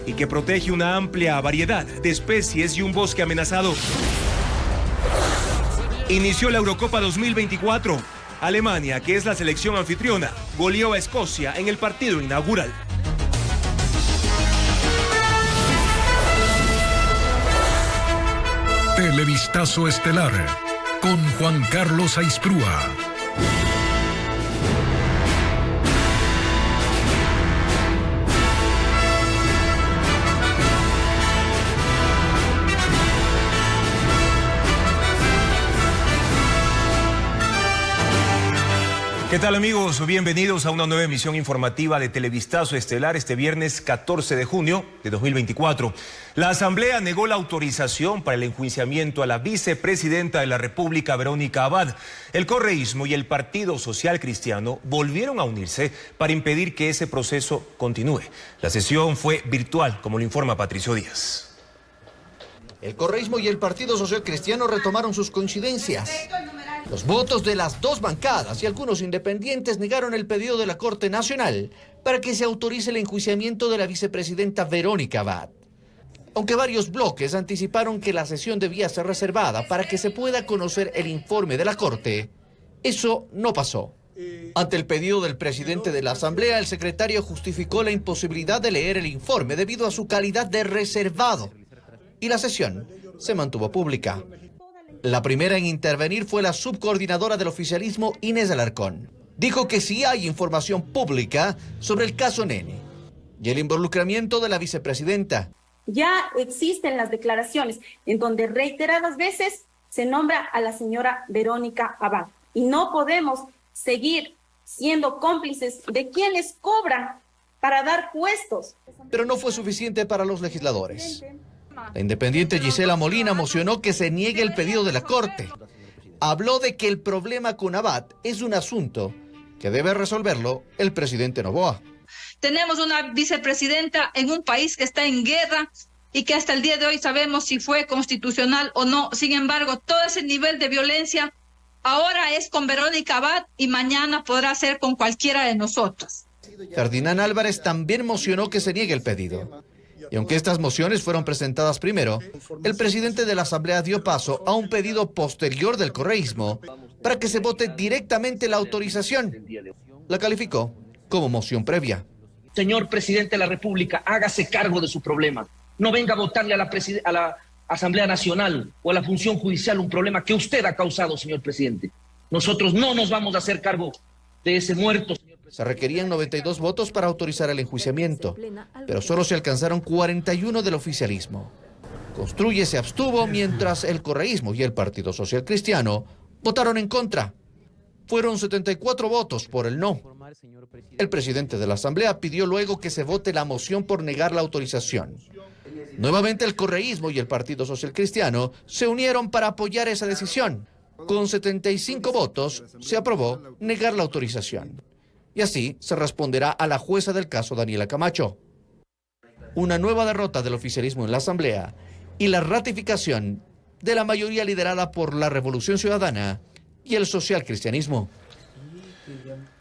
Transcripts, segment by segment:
y que protege una amplia variedad de especies y un bosque amenazado. Inició la Eurocopa 2024. Alemania, que es la selección anfitriona, goleó a Escocia en el partido inaugural. Televistazo estelar con Juan Carlos Aisprúa. ¿Qué tal, amigos? Bienvenidos a una nueva emisión informativa de Televistazo Estelar este viernes 14 de junio de 2024. La Asamblea negó la autorización para el enjuiciamiento a la vicepresidenta de la República, Verónica Abad. El correísmo y el Partido Social Cristiano volvieron a unirse para impedir que ese proceso continúe. La sesión fue virtual, como lo informa Patricio Díaz. El correísmo y el Partido Social Cristiano retomaron sus coincidencias. Los votos de las dos bancadas y algunos independientes negaron el pedido de la Corte Nacional para que se autorice el enjuiciamiento de la vicepresidenta Verónica Abad. Aunque varios bloques anticiparon que la sesión debía ser reservada para que se pueda conocer el informe de la Corte, eso no pasó. Ante el pedido del presidente de la Asamblea, el secretario justificó la imposibilidad de leer el informe debido a su calidad de reservado, y la sesión se mantuvo pública. La primera en intervenir fue la subcoordinadora del oficialismo, Inés Alarcón. Dijo que sí hay información pública sobre el caso Nene y el involucramiento de la vicepresidenta. Ya existen las declaraciones en donde reiteradas veces se nombra a la señora Verónica Abad. Y no podemos seguir siendo cómplices de quienes cobran para dar puestos. Pero no fue suficiente para los legisladores. La independiente Gisela Molina mocionó que se niegue el pedido de la Corte. Habló de que el problema con Abad es un asunto que debe resolverlo el presidente Noboa. Tenemos una vicepresidenta en un país que está en guerra y que hasta el día de hoy sabemos si fue constitucional o no. Sin embargo, todo ese nivel de violencia ahora es con Verónica Abad y mañana podrá ser con cualquiera de nosotros. Ferdinand Álvarez también mocionó que se niegue el pedido. Y aunque estas mociones fueron presentadas primero, el presidente de la Asamblea dio paso a un pedido posterior del correísmo para que se vote directamente la autorización. La calificó como moción previa. Señor presidente de la República, hágase cargo de su problema. No venga a votarle a la Asamblea Nacional o a la función judicial un problema que usted ha causado, señor presidente. Nosotros no nos vamos a hacer cargo de ese muerto. Se requerían 92 votos para autorizar el enjuiciamiento, pero solo se alcanzaron 41 del oficialismo. Construye se abstuvo mientras el correísmo y el Partido Social Cristiano votaron en contra. Fueron 74 votos por el no. El presidente de la Asamblea pidió luego que se vote la moción por negar la autorización. Nuevamente el correísmo y el Partido Social Cristiano se unieron para apoyar esa decisión. Con 75 votos se aprobó negar la autorización. Y así se responderá a la jueza del caso, Daniela Camacho. Una nueva derrota del oficialismo en la Asamblea y la ratificación de la mayoría liderada por la Revolución Ciudadana y el social cristianismo.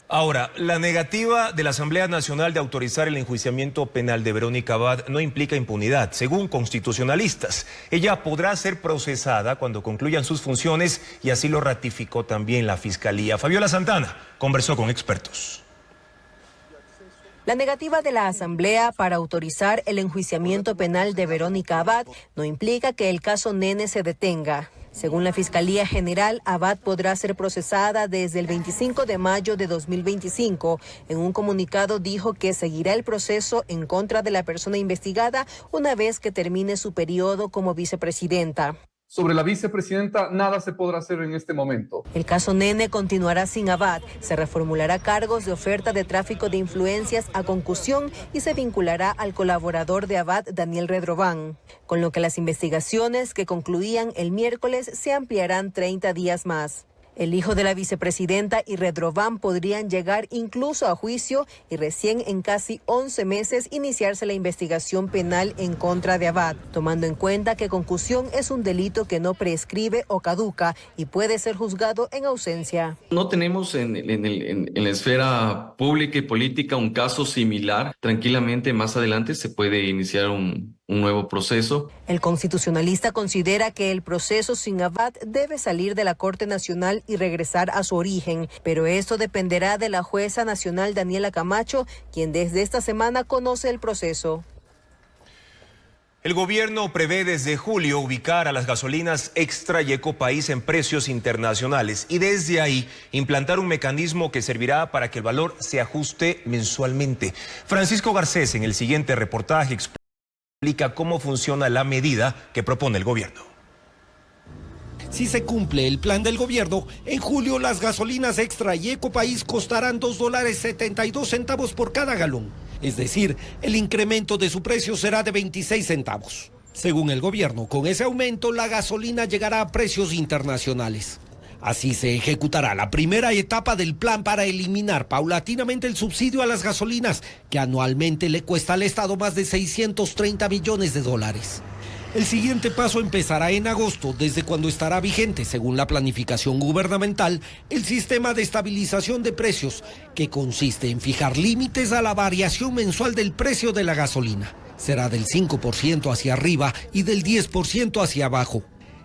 Ahora, la negativa de la Asamblea Nacional de autorizar el enjuiciamiento penal de Verónica Abad no implica impunidad, según constitucionalistas. Ella podrá ser procesada cuando concluyan sus funciones y así lo ratificó también la Fiscalía. Fabiola Santana conversó con expertos. La negativa de la Asamblea para autorizar el enjuiciamiento penal de Verónica Abad no implica que el caso Nene se detenga. Según la Fiscalía General, Abad podrá ser procesada desde el 25 de mayo de 2025. En un comunicado dijo que seguirá el proceso en contra de la persona investigada una vez que termine su periodo como vicepresidenta. Sobre la vicepresidenta, nada se podrá hacer en este momento. El caso Nene continuará sin Abad. Se reformulará cargos de oferta de tráfico de influencias a concusión y se vinculará al colaborador de Abad, Daniel Redrován. Con lo que las investigaciones que concluían el miércoles se ampliarán 30 días más. El hijo de la vicepresidenta y Redrovan podrían llegar incluso a juicio y recién en casi 11 meses iniciarse la investigación penal en contra de Abad, tomando en cuenta que concusión es un delito que no prescribe o caduca y puede ser juzgado en ausencia. No tenemos en la esfera pública y política un caso similar. Tranquilamente más adelante se puede iniciar un nuevo proceso. El constitucionalista considera que el proceso sin Abad debe salir de la Corte Nacional y regresar a su origen, pero esto dependerá de la jueza nacional Daniela Camacho, quien desde esta semana conoce el proceso. El gobierno prevé desde julio ubicar a las gasolinas Extra y Ecopaís en precios internacionales y desde ahí implantar un mecanismo que servirá para que el valor se ajuste mensualmente. Francisco Garcés en el siguiente reportaje explica cómo funciona la medida que propone el gobierno. Si se cumple el plan del gobierno, en julio las gasolinas Extra y Ecopaís costarán $2.72 por cada galón. Es decir, el incremento de su precio será de 26 centavos. Según el gobierno, con ese aumento la gasolina llegará a precios internacionales. Así se ejecutará la primera etapa del plan para eliminar paulatinamente el subsidio a las gasolinas, que anualmente le cuesta al Estado más de 630 millones de dólares. El siguiente paso empezará en agosto, desde cuando estará vigente, según la planificación gubernamental, el sistema de estabilización de precios, que consiste en fijar límites a la variación mensual del precio de la gasolina. Será del 5% hacia arriba y del 10% hacia abajo.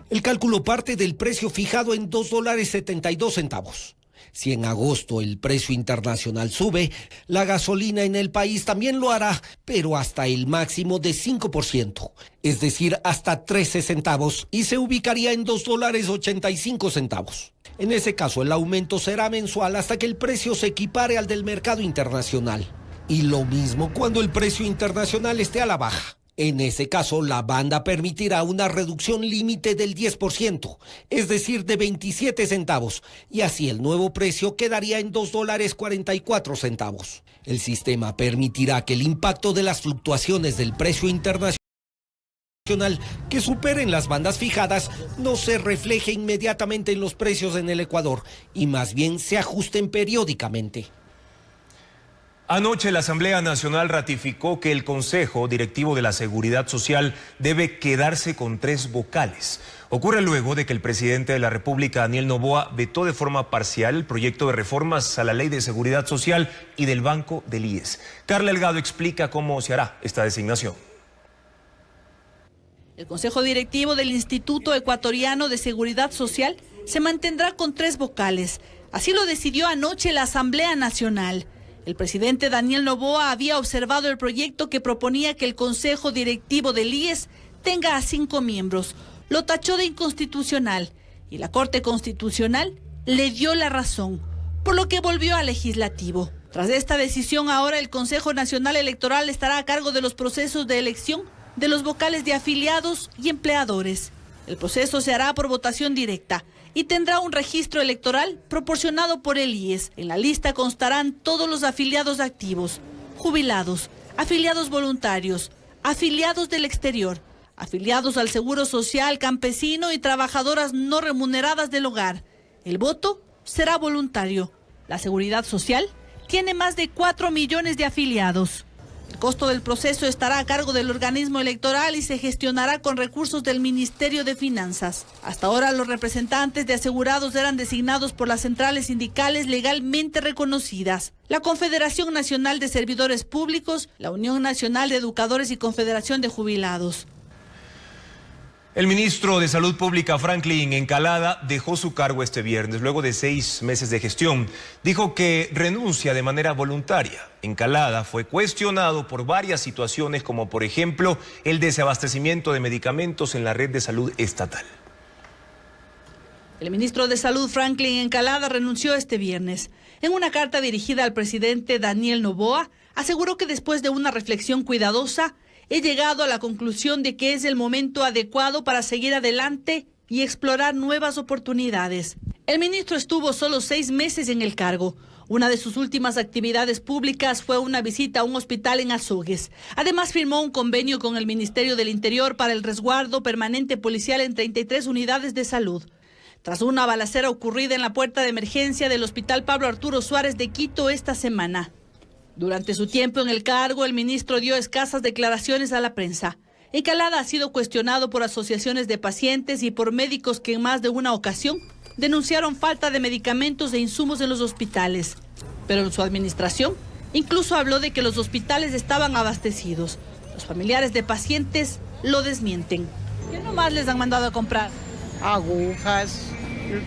El cálculo parte del precio fijado en $2.72. Si en agosto el precio internacional sube, la gasolina en el país también lo hará, pero hasta el máximo de 5%, es decir, hasta 13 centavos, y se ubicaría en $2.85. En ese caso, el aumento será mensual hasta que el precio se equipare al del mercado internacional. Y lo mismo cuando el precio internacional esté a la baja. En ese caso, la banda permitirá una reducción límite del 10%, es decir, de 27 centavos, y así el nuevo precio quedaría en $2.44. El sistema permitirá que el impacto de las fluctuaciones del precio internacional que superen las bandas fijadas no se refleje inmediatamente en los precios en el Ecuador y más bien se ajusten periódicamente. Anoche la Asamblea Nacional ratificó que el Consejo Directivo de la Seguridad Social debe quedarse con 3 vocales. Ocurre luego de que el presidente de la República, Daniel Noboa, vetó de forma parcial el proyecto de reformas a la Ley de Seguridad Social y del Banco del IES. Carla Delgado explica cómo se hará esta designación. El Consejo Directivo del Instituto Ecuatoriano de Seguridad Social se mantendrá con 3 vocales. Así lo decidió anoche la Asamblea Nacional. El presidente Daniel Noboa había observado el proyecto que proponía que el Consejo Directivo del IES tenga a 5 miembros. Lo tachó de inconstitucional y la Corte Constitucional le dio la razón, por lo que volvió al Legislativo. Tras esta decisión, ahora el Consejo Nacional Electoral estará a cargo de los procesos de elección de los vocales de afiliados y empleadores. El proceso se hará por votación directa y tendrá un registro electoral proporcionado por el IES. En la lista constarán todos los afiliados activos, jubilados, afiliados voluntarios, afiliados del exterior, afiliados al Seguro Social, campesino y trabajadoras no remuneradas del hogar. El voto será voluntario. La Seguridad Social tiene más de 4 millones de afiliados. El costo del proceso estará a cargo del organismo electoral y se gestionará con recursos del Ministerio de Finanzas. Hasta ahora los representantes de asegurados eran designados por las centrales sindicales legalmente reconocidas: la Confederación Nacional de Servidores Públicos, la Unión Nacional de Educadores y Confederación de Jubilados. El ministro de Salud Pública, Franklin Encalada, dejó su cargo este viernes luego de 6 meses de gestión. Dijo que renuncia de manera voluntaria. Encalada fue cuestionado por varias situaciones, como por ejemplo el desabastecimiento de medicamentos en la red de salud estatal. El ministro de Salud, Franklin Encalada, renunció este viernes. En una carta dirigida al presidente Daniel Noboa, aseguró que después de una reflexión cuidadosa, he llegado a la conclusión de que es el momento adecuado para seguir adelante y explorar nuevas oportunidades. El ministro estuvo solo 6 meses en el cargo. Una de sus últimas actividades públicas fue una visita a un hospital en Azogues. Además, firmó un convenio con el Ministerio del Interior para el resguardo permanente policial en 33 unidades de salud. tras una balacera ocurrida en la puerta de emergencia del Hospital Pablo Arturo Suárez de Quito esta semana. Durante su tiempo en el cargo, el ministro dio escasas declaraciones a la prensa. Encalada ha sido cuestionado por asociaciones de pacientes y por médicos que en más de una ocasión denunciaron falta de medicamentos e insumos en los hospitales. Pero en su administración incluso habló de que los hospitales estaban abastecidos. Los familiares de pacientes lo desmienten. ¿Qué nomás les han mandado a comprar? Agujas,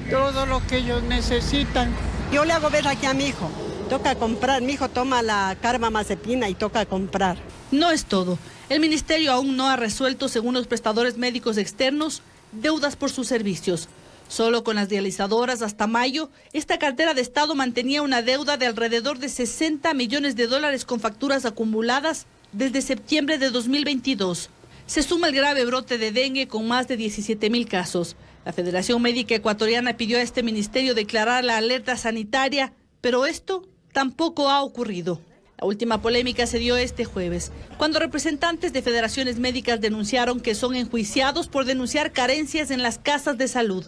todo lo que ellos necesitan. Yo le hago ver aquí a mi hijo. Toca comprar, mi hijo toma la carbamazepina y toca comprar. No es todo. El ministerio aún no ha resuelto, según los prestadores médicos externos, deudas por sus servicios. Solo con las dializadoras hasta mayo, esta cartera de Estado mantenía una deuda de alrededor de $60 millones con facturas acumuladas desde septiembre de 2022. Se suma el grave brote de dengue con más de 17,000 casos. La Federación Médica Ecuatoriana pidió a este ministerio declarar la alerta sanitaria, pero esto tampoco ha ocurrido. La última polémica se dio este jueves, cuando representantes de federaciones médicas denunciaron que son enjuiciados por denunciar carencias en las casas de salud.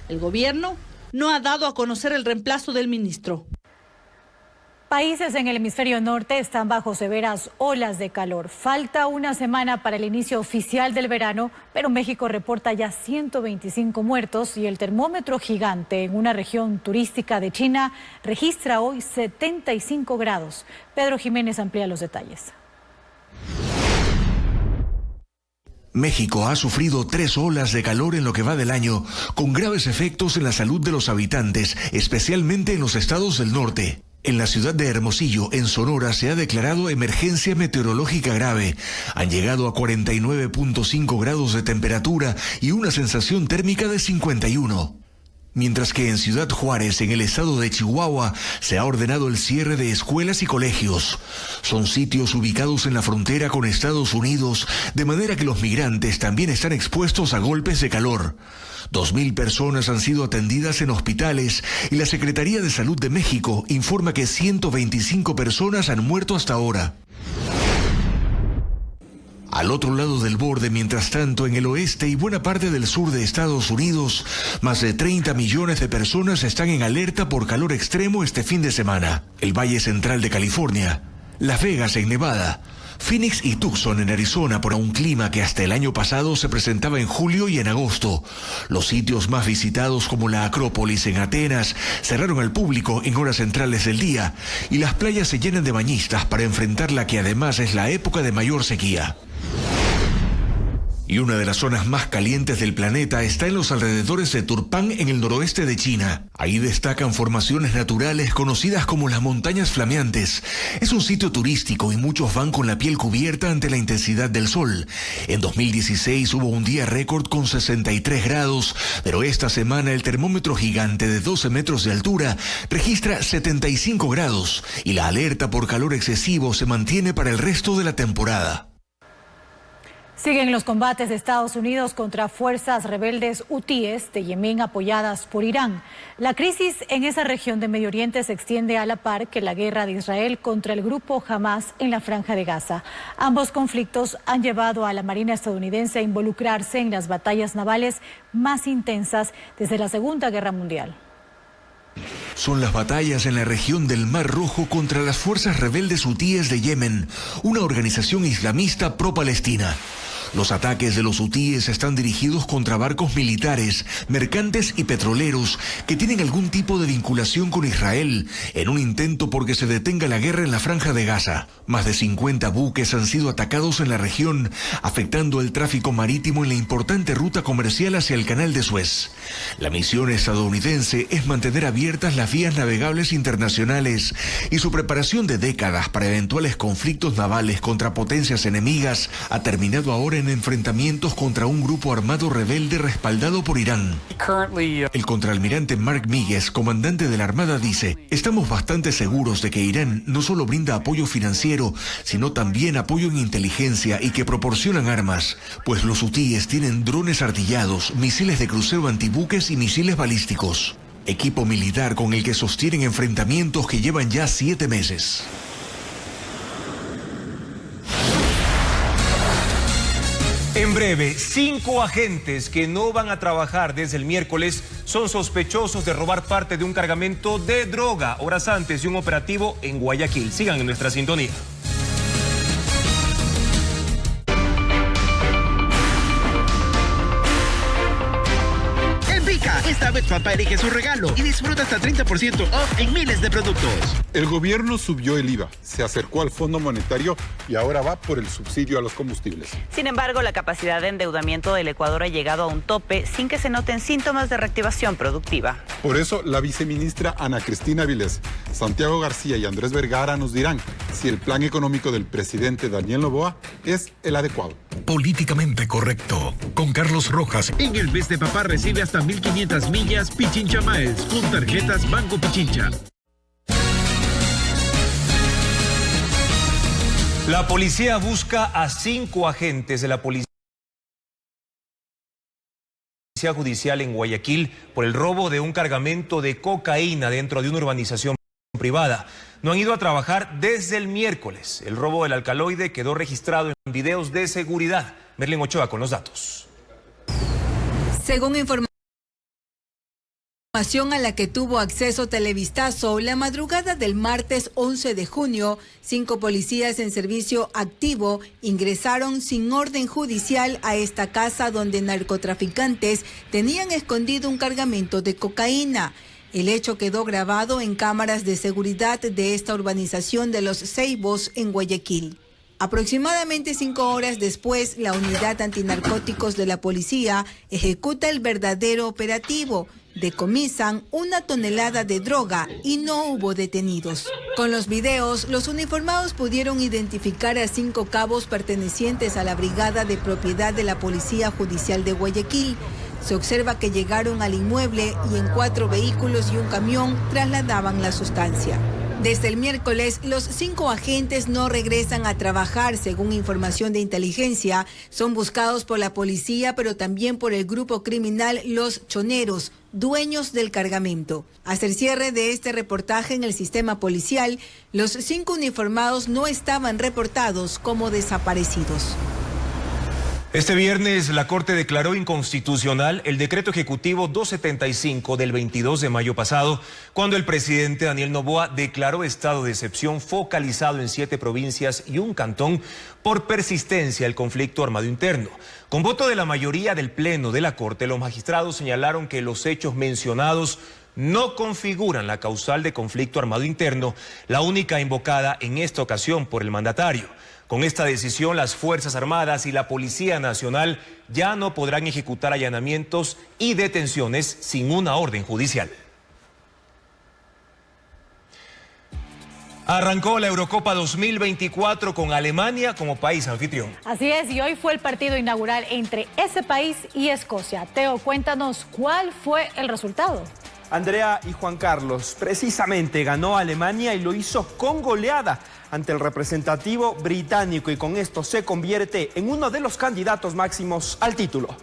El gobierno no ha dado a conocer el reemplazo del ministro. Países en el hemisferio norte están bajo severas olas de calor. Falta una semana para el inicio oficial del verano, pero México reporta ya 125 muertos y el termómetro gigante en una región turística de China registra hoy 75 grados. Pedro Jiménez amplía los detalles. México ha sufrido 3 olas de calor en lo que va del año, con graves efectos en la salud de los habitantes, especialmente en los estados del norte. En la ciudad de Hermosillo, en Sonora, se ha declarado emergencia meteorológica grave. Han llegado a 49.5 grados de temperatura y una sensación térmica de 51. Mientras que en Ciudad Juárez, en el estado de Chihuahua, se ha ordenado el cierre de escuelas y colegios. Son sitios ubicados en la frontera con Estados Unidos, de manera que los migrantes también están expuestos a golpes de calor. 2,000 personas han sido atendidas en hospitales y la Secretaría de Salud de México informa que 125 personas han muerto hasta ahora. Al otro lado del borde, mientras tanto, en el oeste y buena parte del sur de Estados Unidos, más de 30 millones de personas están en alerta por calor extremo este fin de semana. El Valle Central de California, Las Vegas en Nevada, Phoenix y Tucson en Arizona por un clima que hasta el año pasado se presentaba en julio y en agosto. Los sitios más visitados como la Acrópolis en Atenas cerraron al público en horas centrales del día y las playas se llenan de bañistas para enfrentar la que además es la época de mayor sequía. Y una de las zonas más calientes del planeta está en los alrededores de Turpan, en el noroeste de China. Ahí destacan formaciones naturales conocidas como las montañas flameantes. Es un sitio turístico y muchos van con la piel cubierta ante la intensidad del sol. En 2016 hubo un día récord con 63 grados, pero esta semana el termómetro gigante de 12 metros de altura registra 75 grados y la alerta por calor excesivo se mantiene para el resto de la temporada. Siguen los combates de Estados Unidos contra fuerzas rebeldes hutíes de Yemen apoyadas por Irán. La crisis en esa región de Medio Oriente se extiende a la par que la guerra de Israel contra el grupo Hamas en la Franja de Gaza. Ambos conflictos han llevado a la Marina estadounidense a involucrarse en las batallas navales más intensas desde la Segunda Guerra Mundial. Son las batallas en la región del Mar Rojo contra las fuerzas rebeldes hutíes de Yemen, una organización islamista pro-palestina. Los ataques de los hutíes están dirigidos contra barcos militares, mercantes y petroleros que tienen algún tipo de vinculación con Israel en un intento por que se detenga la guerra en la Franja de Gaza. Más de 50 buques han sido atacados en la región, afectando el tráfico marítimo en la importante ruta comercial hacia el Canal de Suez. La misión estadounidense es mantener abiertas las vías navegables internacionales y su preparación de décadas para eventuales conflictos navales contra potencias enemigas ha terminado ahora en enfrentamientos contra un grupo armado rebelde respaldado por Irán. El contraalmirante Mark Míguez, comandante de la Armada, dice: estamos bastante seguros de que Irán no solo brinda apoyo financiero, sino también apoyo en inteligencia y que proporcionan armas, pues los hutíes tienen drones artillados, misiles de crucero antibuques y misiles balísticos. Equipo militar con el que sostienen enfrentamientos que llevan ya 7 meses. En breve, 5 agentes que no van a trabajar desde el miércoles son sospechosos de robar parte de un cargamento de droga horas antes de un operativo en Guayaquil. Sigan en nuestra sintonía. Esta vez papá elige su regalo y disfruta hasta 30% off en miles de productos. El gobierno subió el IVA, se acercó al Fondo Monetario y ahora va por el subsidio a los combustibles. Sin embargo, la capacidad de endeudamiento del Ecuador ha llegado a un tope sin que se noten síntomas de reactivación productiva. Por eso, la viceministra Ana Cristina Vilés, Santiago García y Andrés Vergara nos dirán si el plan económico del presidente Daniel Noboa es el adecuado. Políticamente correcto, con Carlos Rojas. En el mes de papá recibe hasta 1.500 millas Pichincha Miles con tarjetas Banco Pichincha. La policía busca a 5 agentes de la Policía Judicial en Guayaquil por el robo de un cargamento de cocaína dentro de una urbanización privada. No han ido a trabajar desde el miércoles. El robo del alcaloide quedó registrado en videos de seguridad. Merlin Ochoa con los datos. Según información a la que tuvo acceso Televistazo, la madrugada del martes 11 de junio, 5 policías en servicio activo ingresaron sin orden judicial a esta casa donde narcotraficantes tenían escondido un cargamento de cocaína. El hecho quedó grabado en cámaras de seguridad de esta urbanización de Los Ceibos en Guayaquil. Aproximadamente 5 horas después, la unidad antinarcóticos de la policía ejecuta el verdadero operativo. Decomisan 1 tonelada de droga y no hubo detenidos. Con los videos, los uniformados pudieron identificar a 5 cabos pertenecientes a la brigada de propiedad de la Policía Judicial de Guayaquil. Se observa que llegaron al inmueble y en 4 vehículos y un camión trasladaban la sustancia. Desde el miércoles, los 5 agentes no regresan a trabajar, según información de inteligencia. Son buscados por la policía, pero también por el grupo criminal Los Choneros, dueños del cargamento. Hasta el cierre de este reportaje en el sistema policial, los 5 uniformados no estaban reportados como desaparecidos. Este viernes la Corte declaró inconstitucional el decreto ejecutivo 275 del 22 de mayo pasado, cuando el presidente Daniel Noboa declaró estado de excepción focalizado en 7 provincias y un cantón por persistencia del conflicto armado interno. Con voto de la mayoría del Pleno de la Corte, los magistrados señalaron que los hechos mencionados no configuran la causal de conflicto armado interno, la única invocada en esta ocasión por el mandatario. Con esta decisión, las Fuerzas Armadas y la Policía Nacional ya no podrán ejecutar allanamientos y detenciones sin una orden judicial. Arrancó la Eurocopa 2024 con Alemania como país anfitrión. Así es, y hoy fue el partido inaugural entre ese país y Escocia. Teo, cuéntanos cuál fue el resultado. Andrea y Juan Carlos, precisamente ganó Alemania y lo hizo con goleada ante el representativo británico y con esto se convierte en uno de los candidatos máximos al título.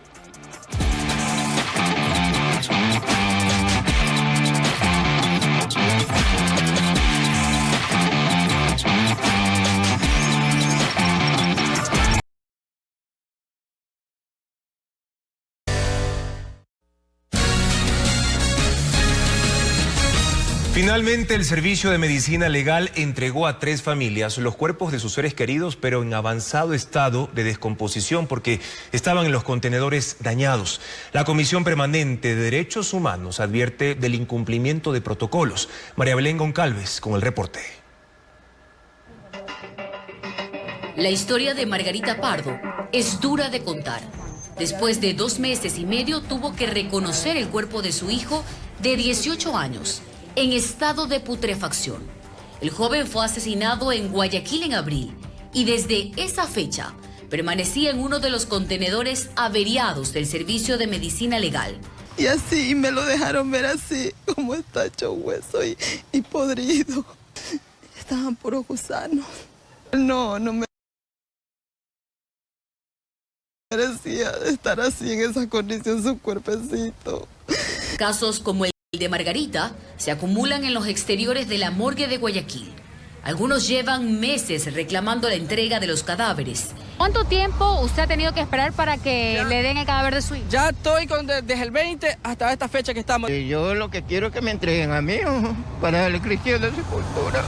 Finalmente, el Servicio de Medicina Legal entregó a 3 familias los cuerpos de sus seres queridos, pero en avanzado estado de descomposición porque estaban en los contenedores dañados. La Comisión Permanente de Derechos Humanos advierte del incumplimiento de protocolos. María Belén Goncalves con el reporte. La historia de Margarita Pardo es dura de contar. Después de 2 meses y medio tuvo que reconocer el cuerpo de su hijo de 18 años. En estado de putrefacción. El joven fue asesinado en Guayaquil en abril y desde esa fecha permanecía en uno de los contenedores averiados del Servicio de Medicina Legal. Y así me lo dejaron ver así, como está hecho hueso y podrido. Estaban puros gusanos. No me merecía estar así en esa condición su cuerpecito. Casos como el de Margarita se acumulan en los exteriores de la morgue de Guayaquil. Algunos llevan meses reclamando la entrega de los cadáveres. ¿Cuánto tiempo usted ha tenido que esperar para que le den el cadáver de su hijo? Ya estoy desde el 20 hasta esta fecha que estamos. Yo lo que quiero es que me entreguen a mí para darle cristiana sepultura.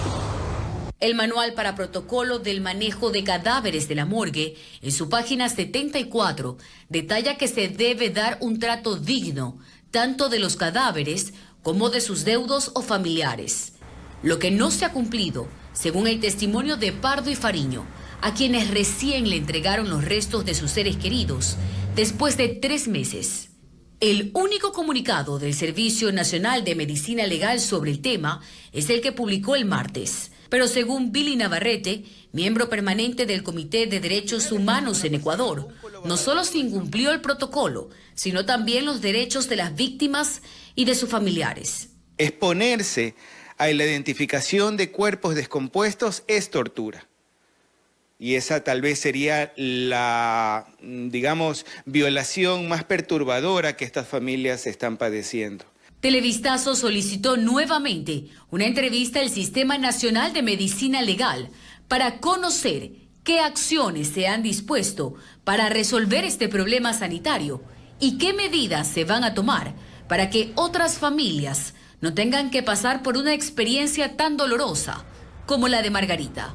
El manual para protocolo del manejo de cadáveres de la morgue, en su página 74, detalla que se debe dar un trato digno, tanto de los cadáveres como de sus deudos o familiares. Lo que no se ha cumplido, según el testimonio de Pardo y Fariño, a quienes recién le entregaron los restos de sus seres queridos, después de 3 meses. El único comunicado del Servicio Nacional de Medicina Legal sobre el tema es el que publicó el martes. Pero según Billy Navarrete, miembro permanente del Comité de Derechos Humanos en Ecuador, no solo se incumplió el protocolo, sino también los derechos de las víctimas y de sus familiares. Exponerse a la identificación de cuerpos descompuestos es tortura. Y esa tal vez sería la, digamos, violación más perturbadora que estas familias están padeciendo. Televistazo solicitó nuevamente una entrevista al Sistema Nacional de Medicina Legal para conocer qué acciones se han dispuesto para resolver este problema sanitario y qué medidas se van a tomar para que otras familias no tengan que pasar por una experiencia tan dolorosa como la de Margarita.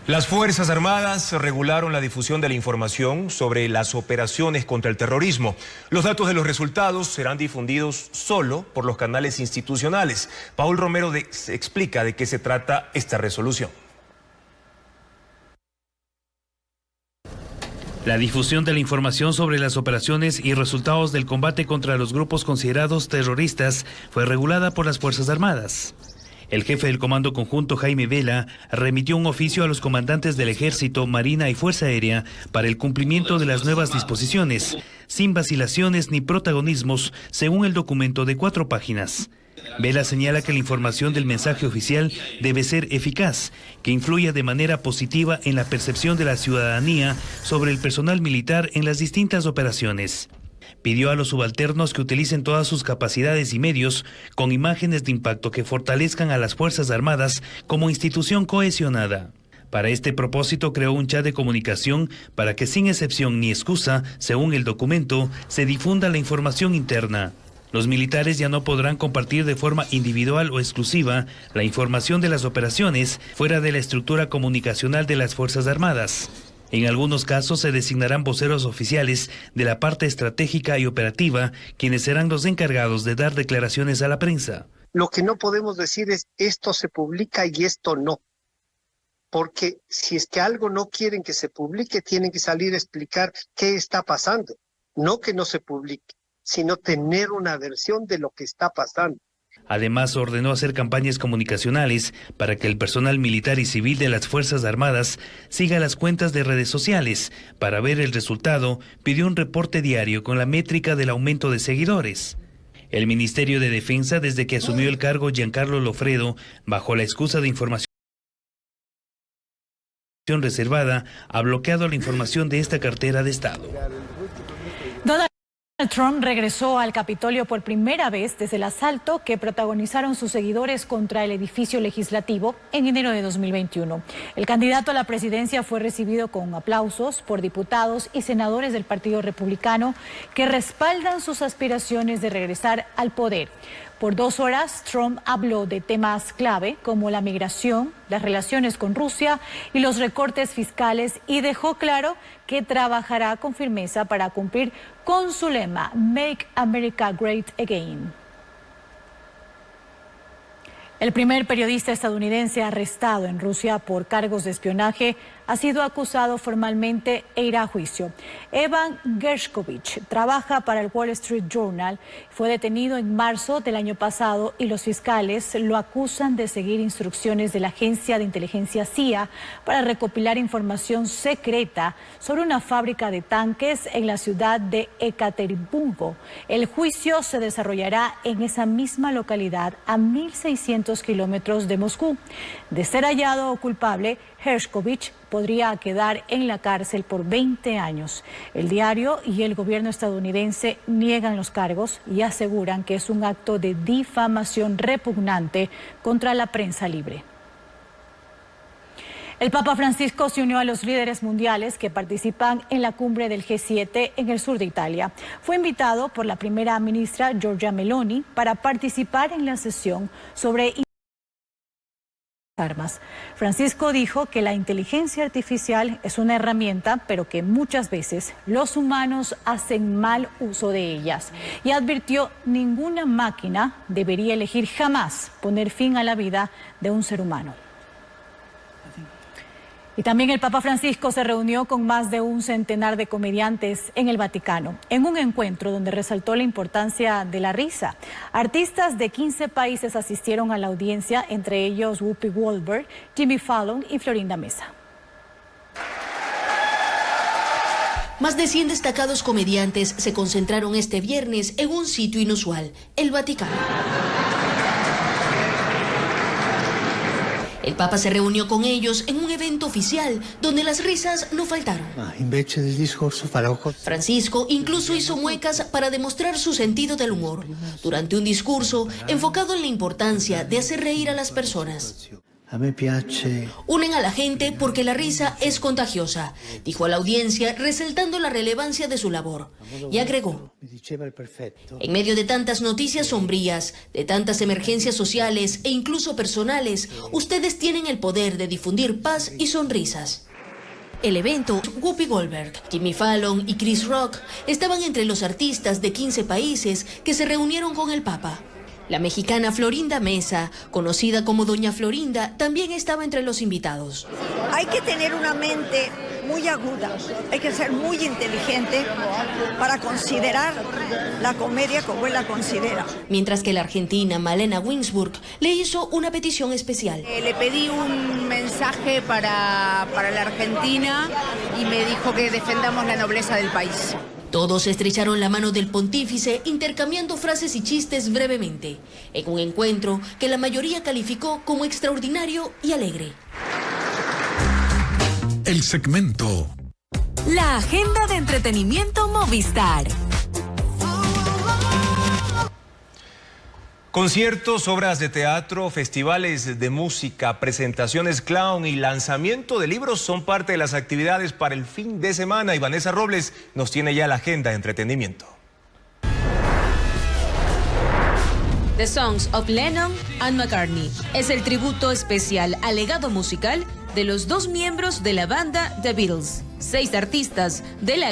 Las Fuerzas Armadas regularon la difusión de la información sobre las operaciones contra el terrorismo. Los datos de los resultados serán difundidos solo por los canales institucionales. Paul Romero explica de qué se trata esta resolución. La difusión de la información sobre las operaciones y resultados del combate contra los grupos considerados terroristas fue regulada por las Fuerzas Armadas. El jefe del Comando Conjunto, Jaime Vela, remitió un oficio a los comandantes del Ejército, Marina y Fuerza Aérea para el cumplimiento de las nuevas disposiciones, sin vacilaciones ni protagonismos, según el documento de 4 páginas. Vela señala que la información del mensaje oficial debe ser eficaz, que influya de manera positiva en la percepción de la ciudadanía sobre el personal militar en las distintas operaciones. Pidió a los subalternos que utilicen todas sus capacidades y medios con imágenes de impacto que fortalezcan a las Fuerzas Armadas como institución cohesionada. Para este propósito creó un chat de comunicación para que sin excepción ni excusa, según el documento, se difunda la información interna. Los militares ya no podrán compartir de forma individual o exclusiva la información de las operaciones fuera de la estructura comunicacional de las Fuerzas Armadas. En algunos casos se designarán voceros oficiales de la parte estratégica y operativa, quienes serán los encargados de dar declaraciones a la prensa. Lo que no podemos decir es esto se publica y esto no. Porque si es que algo no quieren que se publique, tienen que salir a explicar qué está pasando. No que no se publique, sino tener una versión de lo que está pasando. Además, ordenó hacer campañas comunicacionales para que el personal militar y civil de las Fuerzas Armadas siga las cuentas de redes sociales. Para ver el resultado, pidió un reporte diario con la métrica del aumento de seguidores. El Ministerio de Defensa, desde que asumió el cargo Giancarlo Lofredo, bajo la excusa de información reservada, ha bloqueado la información de esta cartera de Estado. Donald Trump regresó al Capitolio por primera vez desde el asalto que protagonizaron sus seguidores contra el edificio legislativo en enero de 2021. El candidato a la presidencia fue recibido con aplausos por diputados y senadores del Partido Republicano que respaldan sus aspiraciones de regresar al poder. Por 2 horas, Trump habló de temas clave como la migración, las relaciones con Rusia y los recortes fiscales y dejó claro que trabajará con firmeza para cumplir con su lema Make America Great Again. El primer periodista estadounidense arrestado en Rusia por cargos de espionaje ha sido acusado formalmente e irá a juicio. Evan Gershkovich trabaja para el Wall Street Journal, fue detenido en marzo del año pasado y los fiscales lo acusan de seguir instrucciones de la agencia de inteligencia CIA para recopilar información secreta sobre una fábrica de tanques en la ciudad de Ekaterimburgo. El juicio se desarrollará en esa misma localidad a 1.600 kilómetros de Moscú. De ser hallado culpable, Gershkovich podría quedar en la cárcel por 20 años. El diario y el gobierno estadounidense niegan los cargos y aseguran que es un acto de difamación repugnante contra la prensa libre. El Papa Francisco se unió a los líderes mundiales que participan en la cumbre del G7 en el sur de Italia. Fue invitado por la primera ministra Giorgia Meloni para participar en la sesión sobre armas. Francisco dijo que la inteligencia artificial es una herramienta, pero que muchas veces los humanos hacen mal uso de ellas. Y advirtió: ninguna máquina debería elegir jamás poner fin a la vida de un ser humano. Y también el Papa Francisco se reunió con más de un centenar de comediantes en el Vaticano, en un encuentro donde resaltó la importancia de la risa. Artistas de 15 países asistieron a la audiencia, entre ellos Whoopi Goldberg, Jimmy Fallon y Florinda Mesa. Más de 100 destacados comediantes se concentraron este viernes en un sitio inusual, el Vaticano. El Papa se reunió con ellos en un evento oficial donde las risas no faltaron. Francisco incluso hizo muecas para demostrar su sentido del humor durante un discurso enfocado en la importancia de hacer reír a las personas. Unen a la gente porque la risa es contagiosa, dijo a la audiencia, resaltando la relevancia de su labor. Y agregó: en medio de tantas noticias sombrías, de tantas emergencias sociales e incluso personales, ustedes tienen el poder de difundir paz y sonrisas. El evento, Whoopi Goldberg, Jimmy Fallon y Chris Rock estaban entre los artistas de 15 países que se reunieron con el Papa. La mexicana Florinda Mesa, conocida como Doña Florinda, también estaba entre los invitados. Hay que tener una mente muy aguda, hay que ser muy inteligente para considerar la comedia como él la considera. Mientras que la argentina Malena Winsburg le hizo una petición especial. Le pedí un mensaje para la Argentina y me dijo que defendamos la nobleza del país. Todos estrecharon la mano del pontífice, intercambiando frases y chistes brevemente, en un encuentro que la mayoría calificó como extraordinario y alegre. El segmento. La agenda de entretenimiento Movistar. Conciertos, obras de teatro, festivales de música, presentaciones clown y lanzamiento de libros son parte de las actividades para el fin de semana. Y Vanessa Robles nos tiene ya la agenda de entretenimiento. The Songs of Lennon and McCartney es el tributo especial al legado musical de los dos miembros de la banda The Beatles. 6 artistas de la...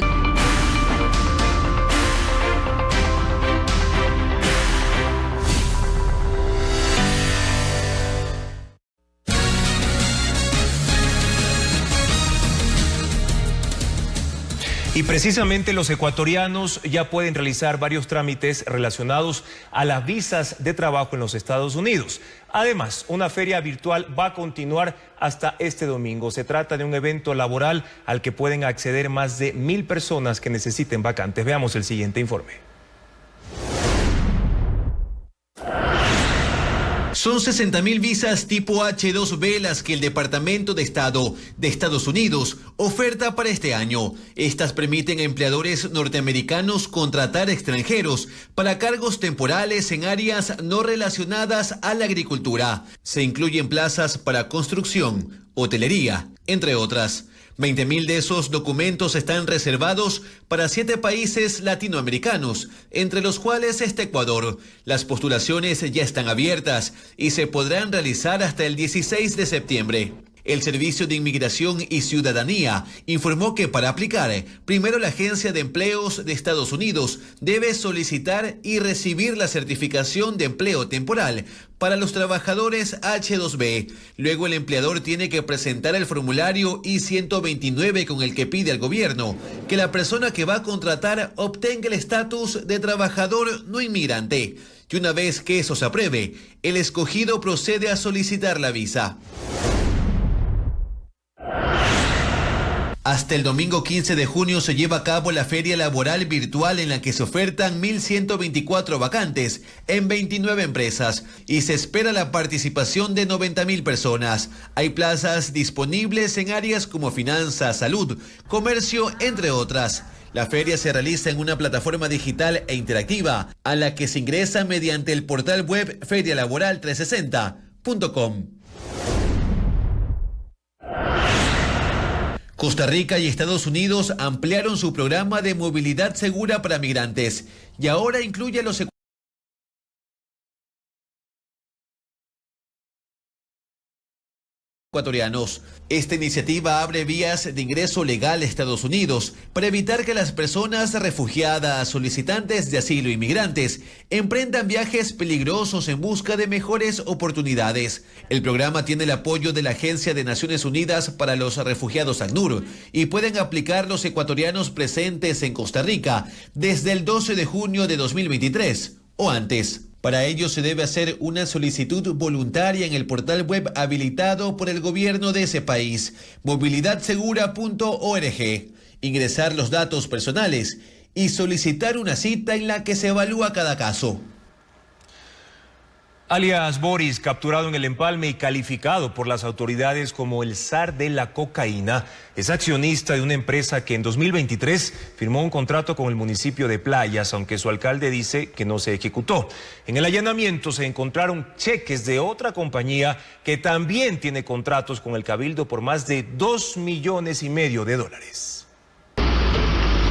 Y precisamente los ecuatorianos ya pueden realizar varios trámites relacionados a las visas de trabajo en los Estados Unidos. Además, una feria virtual va a continuar hasta este domingo. Se trata de un evento laboral al que pueden acceder más de 1000 personas que necesiten vacantes. Veamos el siguiente informe. Son 60.000 visas tipo H-2B las que el Departamento de Estado de Estados Unidos oferta para este año. Estas permiten a empleadores norteamericanos contratar extranjeros para cargos temporales en áreas no relacionadas a la agricultura. Se incluyen plazas para construcción, hotelería, entre otras. 20.000 de esos documentos están reservados para 7 países latinoamericanos, entre los cuales está Ecuador. Las postulaciones ya están abiertas y se podrán realizar hasta el 16 de septiembre. El Servicio de Inmigración y Ciudadanía informó que para aplicar, primero la Agencia de Empleos de Estados Unidos debe solicitar y recibir la certificación de empleo temporal para los trabajadores H-2B. Luego el empleador tiene que presentar el formulario I-129 con el que pide al gobierno que la persona que va a contratar obtenga el estatus de trabajador no inmigrante. Y una vez que eso se apruebe, el escogido procede a solicitar la visa. Hasta el domingo 15 de junio se lleva a cabo la Feria Laboral Virtual en la que se ofertan 1.124 vacantes en 29 empresas y se espera la participación de 90.000 personas. Hay plazas disponibles en áreas como finanzas, salud, comercio, entre otras. La feria se realiza en una plataforma digital e interactiva a la que se ingresa mediante el portal web ferialaboral360.com. Costa Rica y Estados Unidos ampliaron su programa de movilidad segura para migrantes y ahora incluye a los ecuatorianos. Esta iniciativa abre vías de ingreso legal a Estados Unidos para evitar que las personas refugiadas, solicitantes de asilo y migrantes emprendan viajes peligrosos en busca de mejores oportunidades. El programa tiene el apoyo de la Agencia de Naciones Unidas para los Refugiados ACNUR y pueden aplicar los ecuatorianos presentes en Costa Rica desde el 12 de junio de 2023 o antes. Para ello se debe hacer una solicitud voluntaria en el portal web habilitado por el gobierno de ese país, movilidadsegura.org, ingresar los datos personales y solicitar una cita en la que se evalúa cada caso. Alias Boris, capturado en el empalme y calificado por las autoridades como el zar de la cocaína, es accionista de una empresa que en 2023 firmó un contrato con el municipio de Playas, aunque su alcalde dice que no se ejecutó. En el allanamiento se encontraron cheques de otra compañía que también tiene contratos con el Cabildo por más de $2,5 millones de dólares.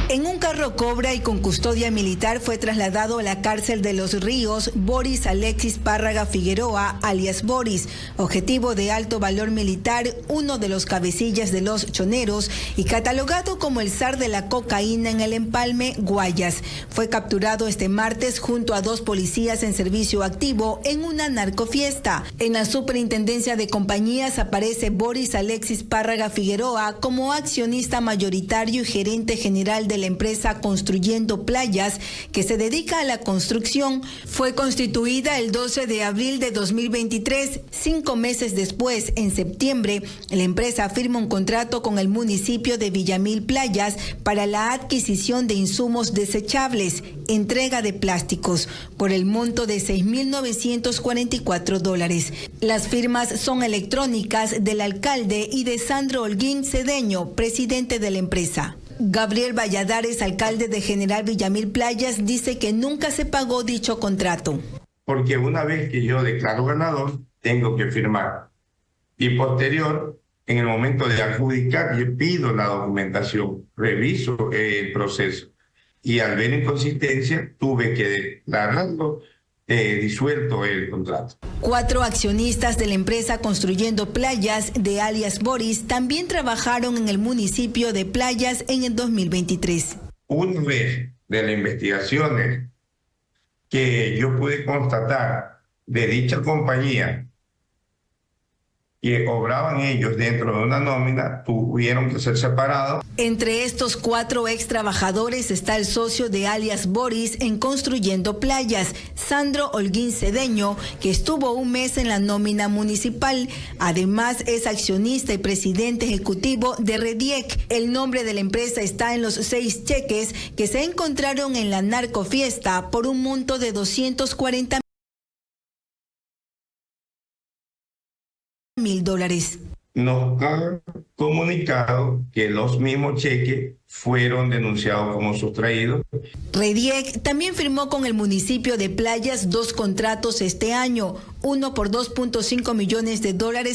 En un carro Cobra y con custodia militar fue trasladado a la cárcel de Los Ríos Boris Alexis Párraga Figueroa, alias Boris, objetivo de alto valor militar, uno de los cabecillas de los choneros y catalogado como el zar de la cocaína en el empalme Guayas. Fue capturado este martes junto a 2 policías en servicio activo en una narcofiesta. En la superintendencia de compañías aparece Boris Alexis Párraga Figueroa como accionista mayoritario y gerente general de la empresa Construyendo Playas, que se dedica a la construcción. Fue constituida el 12 de abril de 2023. 5 meses después, en septiembre, la empresa firma un contrato con el municipio de Villamil Playas para la adquisición de insumos desechables, entrega de plásticos, por el monto de $6,944. Las firmas son electrónicas del alcalde y de Sandro Holguín Cedeño, presidente de la empresa. Gabriel Valladares, alcalde de General Villamil Playas, dice que nunca se pagó dicho contrato. Porque una vez que yo declaro ganador, tengo que firmar. Y posterior, en el momento de adjudicar, yo pido la documentación, reviso el proceso. Y al ver inconsistencia, tuve que declararlo disuelto el contrato. 4 accionistas de la empresa Construyendo Playas de alias Boris también trabajaron en el municipio de Playas en el 2023. Una vez de las investigaciones que yo pude constatar de dicha compañía que obraban ellos dentro de una nómina, tuvieron que ser separados. Entre estos 4 ex trabajadores está el socio de alias Boris en Construyendo Playas, Sandro Holguín Cedeño, que estuvo un mes en la nómina municipal. Además, es accionista y presidente ejecutivo de Rediec. El nombre de la empresa está en los 6 cheques que se encontraron en la narcofiesta por un monto de $240,000. Nos han comunicado que los mismos cheques fueron denunciados como sustraídos. Rediec también firmó con el municipio de Playas 2 contratos este año, uno por $2,5 millones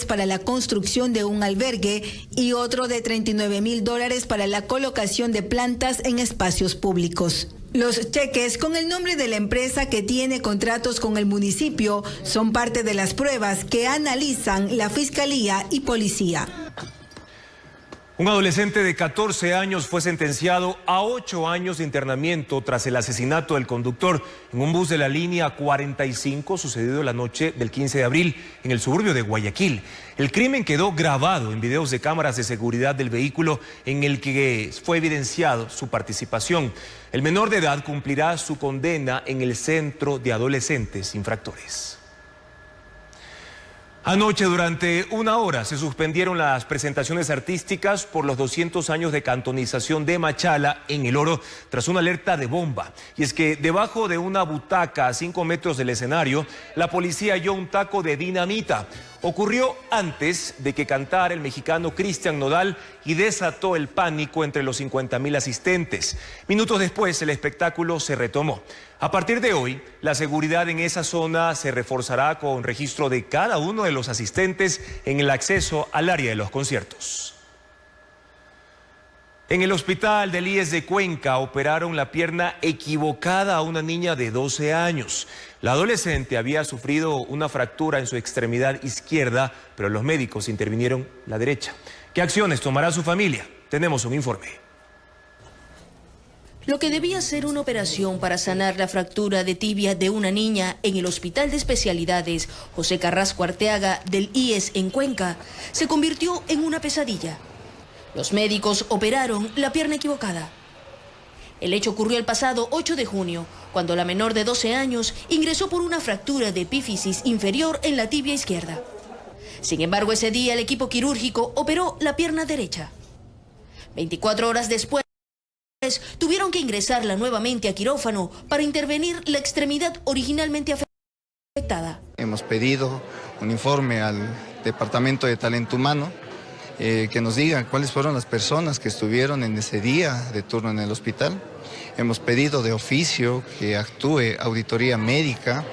para la construcción de un albergue y otro de $39,000 para la colocación de plantas en espacios públicos. Los cheques con el nombre de la empresa que tiene contratos con el municipio son parte de las pruebas que analizan la Fiscalía y Policía. Un adolescente de 14 años fue sentenciado a 8 años de internamiento tras el asesinato del conductor en un bus de la línea 45 sucedido la noche del 15 de abril en el suburbio de Guayaquil. El crimen quedó grabado en videos de cámaras de seguridad del vehículo en el que fue evidenciado su participación. El menor de edad cumplirá su condena en el Centro de Adolescentes Infractores. Anoche, durante una hora, se suspendieron las presentaciones artísticas por los 200 años de cantonización de Machala en El Oro, tras una alerta de bomba. Y es que debajo de una butaca a 5 metros del escenario, la policía halló un taco de dinamita. Ocurrió antes de que cantara el mexicano Cristian Nodal y desató el pánico entre los 50.000 asistentes. Minutos después, el espectáculo se retomó. A partir de hoy, la seguridad en esa zona se reforzará con registro de cada uno de los asistentes en el acceso al área de los conciertos. En el hospital del IES de Cuenca operaron la pierna equivocada a una niña de 12 años. La adolescente había sufrido una fractura en su extremidad izquierda, pero los médicos intervinieron la derecha. ¿Qué acciones tomará su familia? Tenemos un informe. Lo que debía ser una operación para sanar la fractura de tibia de una niña en el Hospital de Especialidades José Carrasco Arteaga del IES en Cuenca se convirtió en una pesadilla. Los médicos operaron la pierna equivocada. El hecho ocurrió el pasado 8 de junio, cuando la menor de 12 años ingresó por una fractura de epífisis inferior en la tibia izquierda. Sin embargo, ese día el equipo quirúrgico operó la pierna derecha. 24 horas después, tuvieron que ingresarla nuevamente a quirófano para intervenir la extremidad originalmente afectada. Hemos pedido un informe al Departamento de Talento Humano que nos digan cuáles fueron las personas que estuvieron en ese día de turno en el hospital. Hemos pedido de oficio que actúe auditoría médica.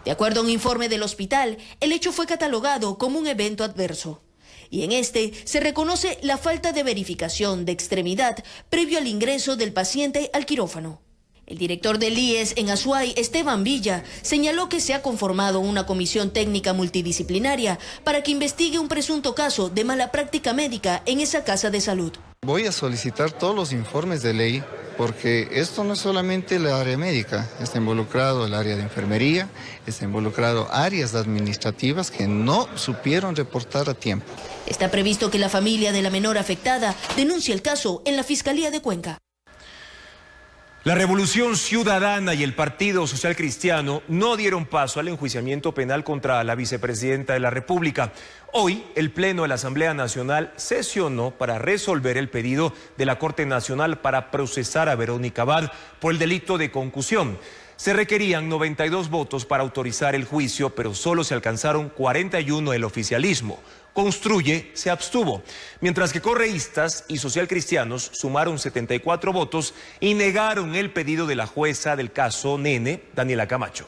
De acuerdo a un informe del hospital, el hecho fue catalogado como un evento adverso. Y en este se reconoce la falta de verificación de extremidad previo al ingreso del paciente al quirófano. El director del IES en Azuay, Esteban Villa, señaló que se ha conformado una comisión técnica multidisciplinaria para que investigue un presunto caso de mala práctica médica en esa casa de salud. Voy a solicitar todos los informes de ley porque esto no es solamente el área médica, está involucrado el área de enfermería, está involucrado áreas administrativas que no supieron reportar a tiempo. Está previsto que la familia de la menor afectada denuncie el caso en la Fiscalía de Cuenca. La Revolución Ciudadana y el Partido Social Cristiano no dieron paso al enjuiciamiento penal contra la vicepresidenta de la República. Hoy, el Pleno de la Asamblea Nacional sesionó para resolver el pedido de la Corte Nacional para procesar a Verónica Abad por el delito de concusión. Se requerían 92 votos para autorizar el juicio, pero solo se alcanzaron 41 del oficialismo. Construye se abstuvo, mientras que correístas y socialcristianos sumaron 74 votos y negaron el pedido de la jueza del caso Nene, Daniela Camacho.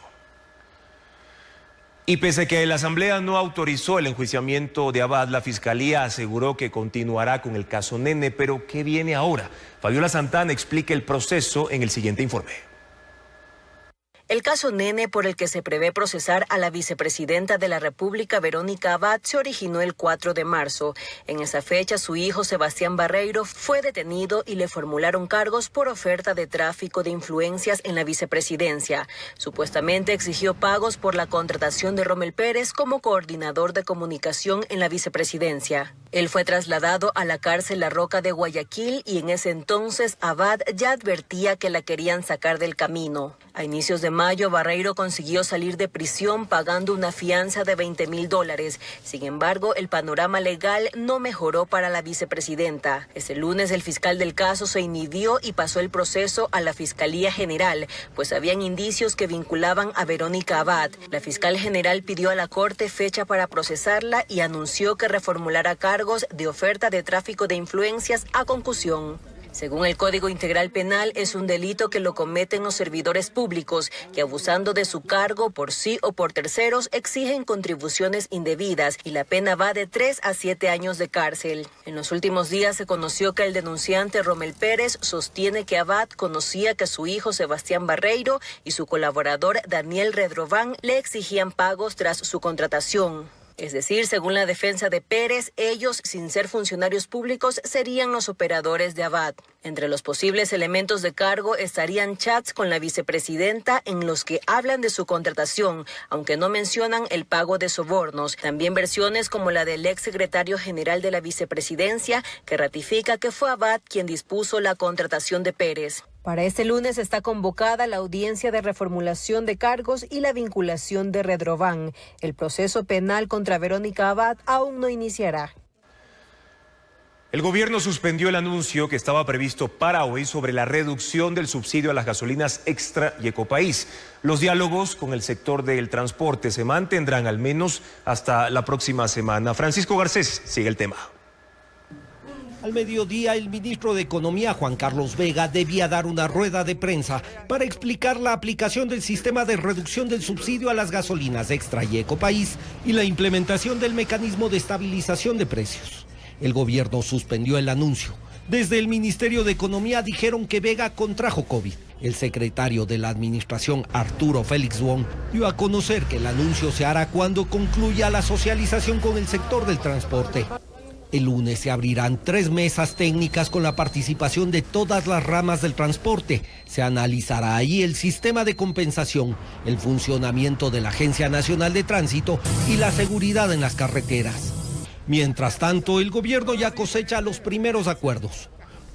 Y pese a que la Asamblea no autorizó el enjuiciamiento de Abad, la Fiscalía aseguró que continuará con el caso Nene. Pero ¿qué viene ahora? Fabiola Santana explica el proceso en el siguiente informe. El caso Nene, por el que se prevé procesar a la vicepresidenta de la República, Verónica Abad, se originó el 4 de marzo. En esa fecha, su hijo, Sebastián Barreiro, fue detenido y le formularon cargos por oferta de tráfico de influencias en la vicepresidencia. Supuestamente exigió pagos por la contratación de Rommel Pérez como coordinador de comunicación en la vicepresidencia. Él fue trasladado a la cárcel La Roca de Guayaquil y en ese entonces Abad ya advertía que la querían sacar del camino. A inicios de mayo, Barreiro consiguió salir de prisión pagando una fianza de $20,000. Sin embargo, el panorama legal no mejoró para la vicepresidenta. Ese lunes, el fiscal del caso se inhibió y pasó el proceso a la Fiscalía General, pues habían indicios que vinculaban a Verónica Abad. La fiscal general pidió a la Corte fecha para procesarla y anunció que reformulará cargos de oferta de tráfico de influencias a concusión. Según el Código Integral Penal, es un delito que lo cometen los servidores públicos que, abusando de su cargo por sí o por terceros, exigen contribuciones indebidas y la pena va de 3 a 7 años de cárcel. En los últimos días se conoció que el denunciante Rommel Pérez sostiene que Abad conocía que su hijo Sebastián Barreiro y su colaborador Daniel Redrován le exigían pagos tras su contratación. Es decir, según la defensa de Pérez, ellos, sin ser funcionarios públicos, serían los operadores de Abad. Entre los posibles elementos de cargo estarían chats con la vicepresidenta en los que hablan de su contratación, aunque no mencionan el pago de sobornos. También versiones como la del exsecretario general de la vicepresidencia, que ratifica que fue Abad quien dispuso la contratación de Pérez. Para este lunes está convocada la audiencia de reformulación de cargos y la vinculación de Redrovan. El proceso penal contra Verónica Abad aún no iniciará. El gobierno suspendió el anuncio que estaba previsto para hoy sobre la reducción del subsidio a las gasolinas Extra y Ecopaís. Los diálogos con el sector del transporte se mantendrán al menos hasta la próxima semana. Francisco Garcés sigue el tema. Al mediodía, el ministro de Economía, Juan Carlos Vega, debía dar una rueda de prensa para explicar la aplicación del sistema de reducción del subsidio a las gasolinas Extra y Ecopaís y la implementación del mecanismo de estabilización de precios. El gobierno suspendió el anuncio. Desde el Ministerio de Economía dijeron que Vega contrajo COVID. El secretario de la administración, Arturo Félix Wong, dio a conocer que el anuncio se hará cuando concluya la socialización con el sector del transporte. El lunes se abrirán 3 mesas técnicas con la participación de todas las ramas del transporte. Se analizará ahí el sistema de compensación, el funcionamiento de la Agencia Nacional de Tránsito y la seguridad en las carreteras. Mientras tanto, el gobierno ya cosecha los primeros acuerdos.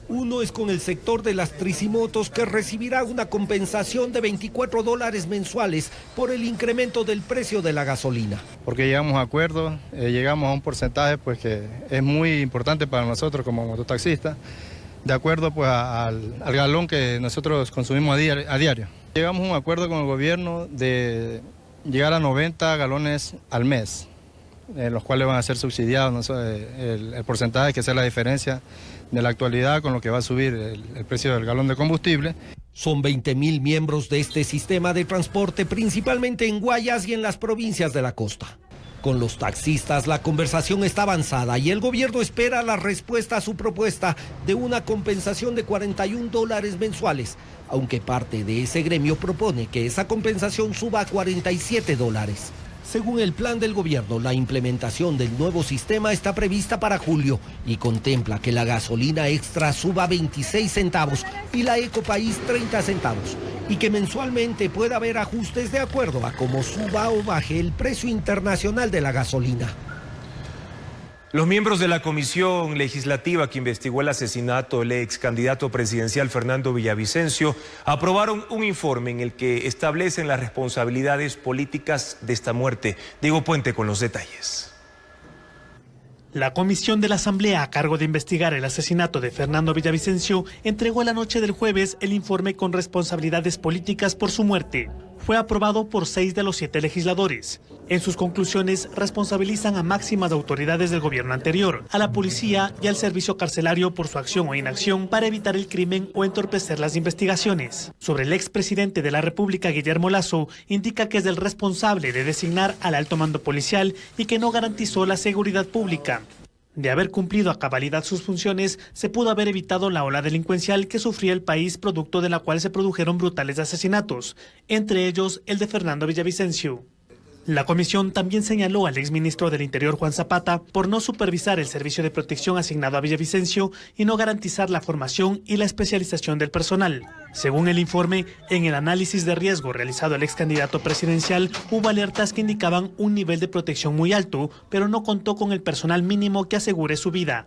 Uno es con el sector de las tricimotos, que recibirá una compensación de $24 mensuales por el incremento del precio de la gasolina. Porque llegamos a acuerdos, llegamos a un porcentaje pues que es muy importante para nosotros como mototaxistas, de acuerdo pues al galón que nosotros consumimos a diario. Llegamos a un acuerdo con el gobierno de llegar a 90 galones al mes, los cuales van a ser subsidiados, el porcentaje que sea la diferencia de la actualidad con lo que va a subir el precio del galón de combustible. Son 20.000 miembros de este sistema de transporte, principalmente en Guayas y en las provincias de la costa. Con los taxistas la conversación está avanzada y el gobierno espera la respuesta a su propuesta de una compensación de $41 mensuales, aunque parte de ese gremio propone que esa compensación suba a $47. Según el plan del gobierno, la implementación del nuevo sistema está prevista para julio y contempla que la gasolina Extra suba 26 centavos y la Ecopaís 30 centavos, y que mensualmente pueda haber ajustes de acuerdo a cómo suba o baje el precio internacional de la gasolina. Los miembros de la comisión legislativa que investigó el asesinato del ex candidato presidencial Fernando Villavicencio aprobaron un informe en el que establecen las responsabilidades políticas de esta muerte. Diego Puente con los detalles. La comisión de la Asamblea a cargo de investigar el asesinato de Fernando Villavicencio entregó la noche del jueves el informe con responsabilidades políticas por su muerte. Fue aprobado por 6 de los 7 legisladores. En sus conclusiones responsabilizan a máximas autoridades del gobierno anterior, a la policía y al servicio carcelario por su acción o inacción para evitar el crimen o entorpecer las investigaciones. Sobre el expresidente de la República, Guillermo Lasso, indica que es el responsable de designar al alto mando policial y que no garantizó la seguridad pública. De haber cumplido a cabalidad sus funciones, se pudo haber evitado la ola delincuencial que sufría el país, producto de la cual se produjeron brutales asesinatos, entre ellos el de Fernando Villavicencio. La comisión también señaló al exministro del Interior, Juan Zapata, por no supervisar el servicio de protección asignado a Villavicencio y no garantizar la formación y la especialización del personal. Según el informe, en el análisis de riesgo realizado al ex candidato presidencial, hubo alertas que indicaban un nivel de protección muy alto, pero no contó con el personal mínimo que asegure su vida.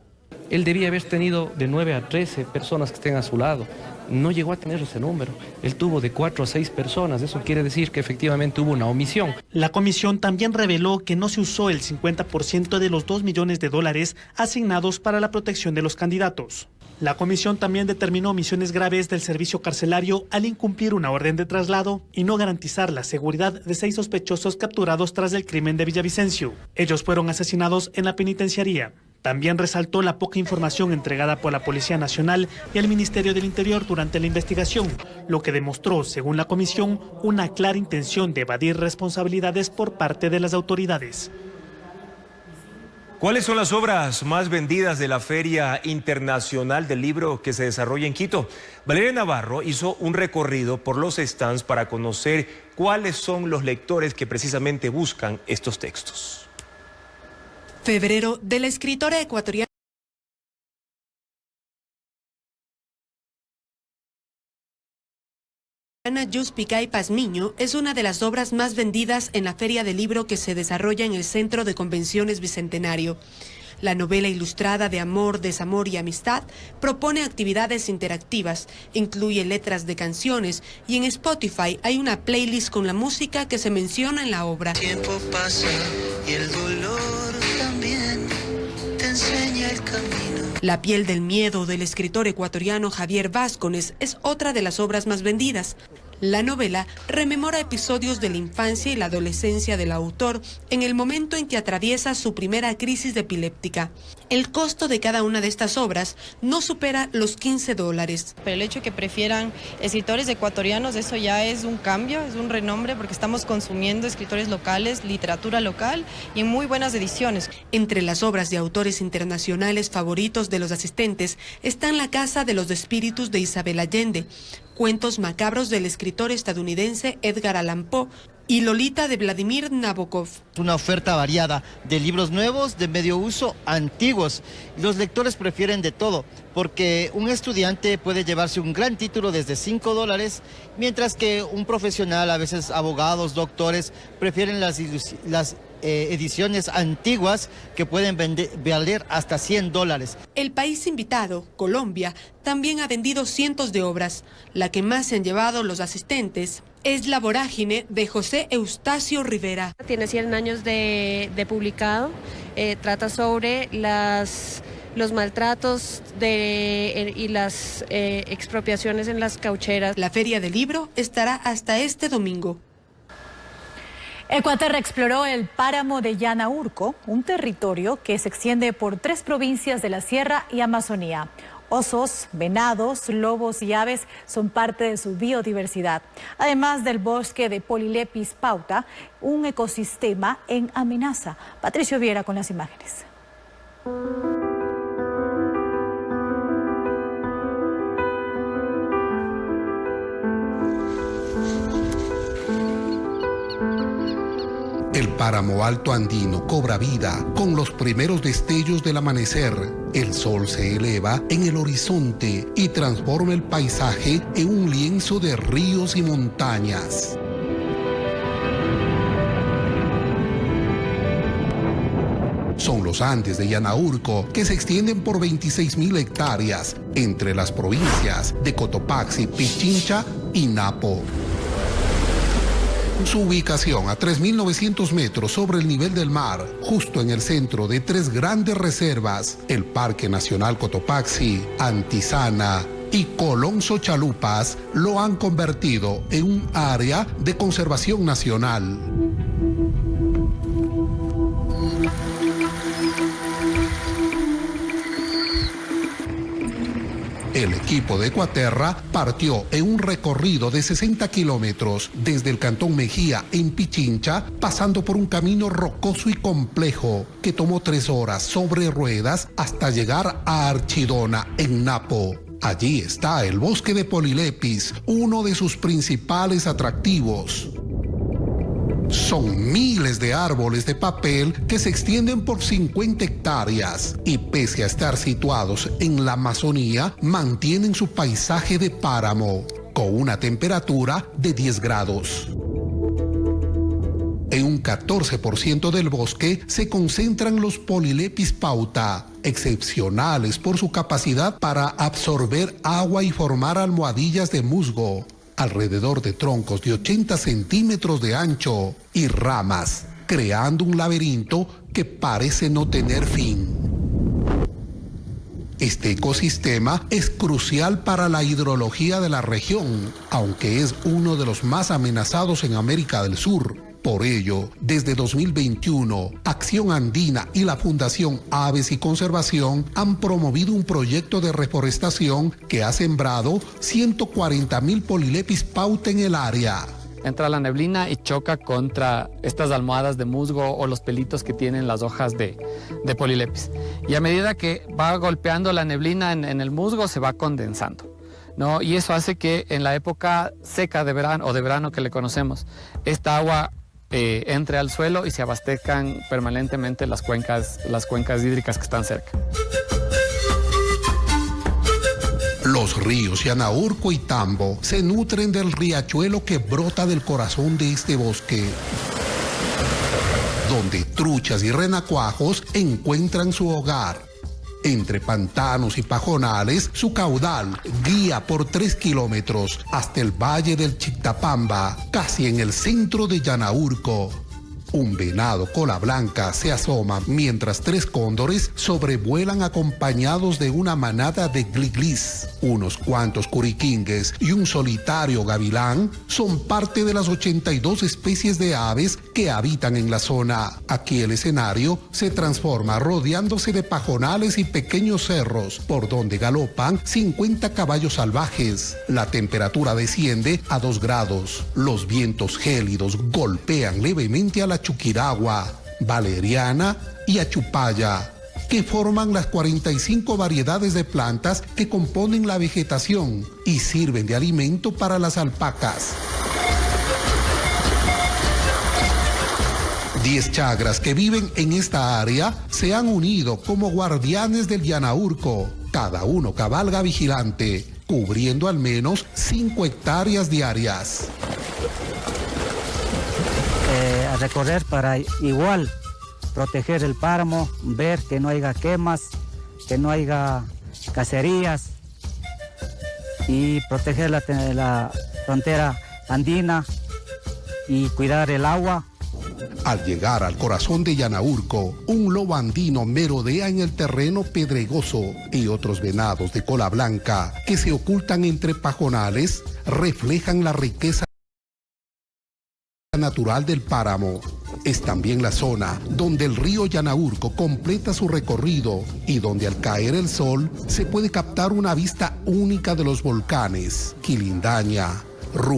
Él debía haber tenido de 9 a 13 personas que estén a su lado. No llegó a tener ese número. Él tuvo de 4 a 6 personas. Eso quiere decir que efectivamente hubo una omisión. La comisión también reveló que no se usó el 50% de los $2 millones asignados para la protección de los candidatos. La comisión también determinó omisiones graves del servicio carcelario al incumplir una orden de traslado y no garantizar la seguridad de 6 sospechosos capturados tras el crimen de Villavicencio. Ellos fueron asesinados en la penitenciaría. También resaltó la poca información entregada por la Policía Nacional y el Ministerio del Interior durante la investigación, lo que demostró, según la comisión, una clara intención de evadir responsabilidades por parte de las autoridades. ¿Cuáles son las obras más vendidas de la Feria Internacional del Libro que se desarrolla en Quito? Valeria Navarro hizo un recorrido por los stands para conocer cuáles son los lectores que precisamente buscan estos textos. Febrero de la escritora ecuatoriana Yuspicay Pazmiño es una de las obras más vendidas en la Feria del Libro que se desarrolla en el Centro de Convenciones Bicentenario. La novela ilustrada de amor, desamor y amistad propone actividades interactivas, incluye letras de canciones y en Spotify hay una playlist con la música que se menciona en la obra. Tiempo pasa y el dolor también te enseña el camino. La piel del miedo del escritor ecuatoriano Javier Vázquez es otra de las obras más vendidas. La novela rememora episodios de la infancia y la adolescencia del autor en el momento en que atraviesa su primera crisis epiléptica. El costo de cada una de estas obras no supera los $15. Pero el hecho de que prefieran escritores ecuatorianos, eso ya es un cambio, es un renombre, porque estamos consumiendo escritores locales, literatura local y en muy buenas ediciones. Entre las obras de autores internacionales favoritos de los asistentes están La Casa de los Espíritus de Isabel Allende, Cuentos macabros del escritor estadounidense Edgar Allan Poe y Lolita de Vladimir Nabokov. Una oferta variada de libros nuevos, de medio uso, antiguos. Los lectores prefieren de todo, porque un estudiante puede llevarse un gran título desde $5, mientras que un profesional, a veces abogados, doctores, prefieren las ediciones antiguas que pueden valer hasta $100. El país invitado, Colombia, también ha vendido cientos de obras. La que más se han llevado los asistentes es La Vorágine de José Eustacio Rivera. Tiene 100 años de publicado, trata sobre los maltratos y las expropiaciones en las caucheras. La Feria del Libro estará hasta este domingo. Ecuaterra exploró el páramo de Yanaurco, un territorio que se extiende por 3 provincias de la Sierra y Amazonía. Osos, venados, lobos y aves son parte de su biodiversidad. Además del bosque de Polilepis pauta, un ecosistema en amenaza. Patricio Viera con las imágenes. El páramo alto andino cobra vida con los primeros destellos del amanecer. El sol se eleva en el horizonte y transforma el paisaje en un lienzo de ríos y montañas. Son los Andes de Yanaurco, que se extienden por 26.000 hectáreas entre las provincias de Cotopaxi, Pichincha y Napo. Su ubicación a 3.900 metros sobre el nivel del mar, justo en el centro de 3 grandes reservas, el Parque Nacional Cotopaxi, Antisana y Colón Xochalupas, lo han convertido en un área de conservación nacional. El equipo de Ecuaterra partió en un recorrido de 60 kilómetros desde el Cantón Mejía en Pichincha, pasando por un camino rocoso y complejo que tomó 3 horas sobre ruedas hasta llegar a Archidona en Napo. Allí está el bosque de Polilepis, uno de sus principales atractivos. Son miles de árboles de papel que se extienden por 50 hectáreas y pese a estar situados en la Amazonía, mantienen su paisaje de páramo con una temperatura de 10 grados. En un 14% del bosque se concentran los Polilepis pauta, excepcionales por su capacidad para absorber agua y formar almohadillas de musgo, alrededor de troncos de 80 centímetros de ancho y ramas, creando un laberinto que parece no tener fin. Este ecosistema es crucial para la hidrología de la región, aunque es uno de los más amenazados en América del Sur. Por ello, desde 2021, Acción Andina y la Fundación Aves y Conservación han promovido un proyecto de reforestación que ha sembrado 140.000 Polilepis pauta en el área. Entra la neblina y choca contra estas almohadas de musgo o los pelitos que tienen las hojas de Polilepis. Y a medida que va golpeando la neblina en el musgo, se va condensando, ¿no? Y eso hace que en la época seca de verano o de verano que le conocemos, esta agua entre al suelo y se abastezcan permanentemente las cuencas hídricas que están cerca. Los ríos Yanaurco y Tambo se nutren del riachuelo que brota del corazón de este bosque. donde truchas y renacuajos encuentran su hogar. Entre pantanos y pajonales, su caudal guía por 3 kilómetros hasta el valle del Chictapamba, casi en el centro de Yanaurco. Un venado cola blanca se asoma mientras 3 cóndores sobrevuelan acompañados de una manada de gliglis. Unos cuantos curiquingues y un solitario gavilán son parte de las 82 especies de aves que habitan en la zona. Aquí el escenario se transforma rodeándose de pajonales y pequeños cerros por donde galopan 50 caballos salvajes. La temperatura desciende a 2 grados. Los vientos gélidos golpean levemente a la Chuquiragua, Valeriana y Achupaya, que forman las 45 variedades de plantas que componen la vegetación y sirven de alimento para las alpacas. 10 chagras que viven en esta área se han unido como guardianes del Yanaurco. Cada uno cabalga vigilante, cubriendo al menos 5 hectáreas diarias. A recorrer para igual proteger el páramo, ver que no haya quemas, que no haya cacerías y proteger la frontera andina y cuidar el agua. Al llegar al corazón de Yanaurco, un lobo andino merodea en el terreno pedregoso y otros venados de cola blanca que se ocultan entre pajonales reflejan la riqueza natural del páramo. Es también la zona donde el río Yanaurco completa su recorrido y donde al caer el sol se puede captar una vista única de los volcanes Quilindaña, Rum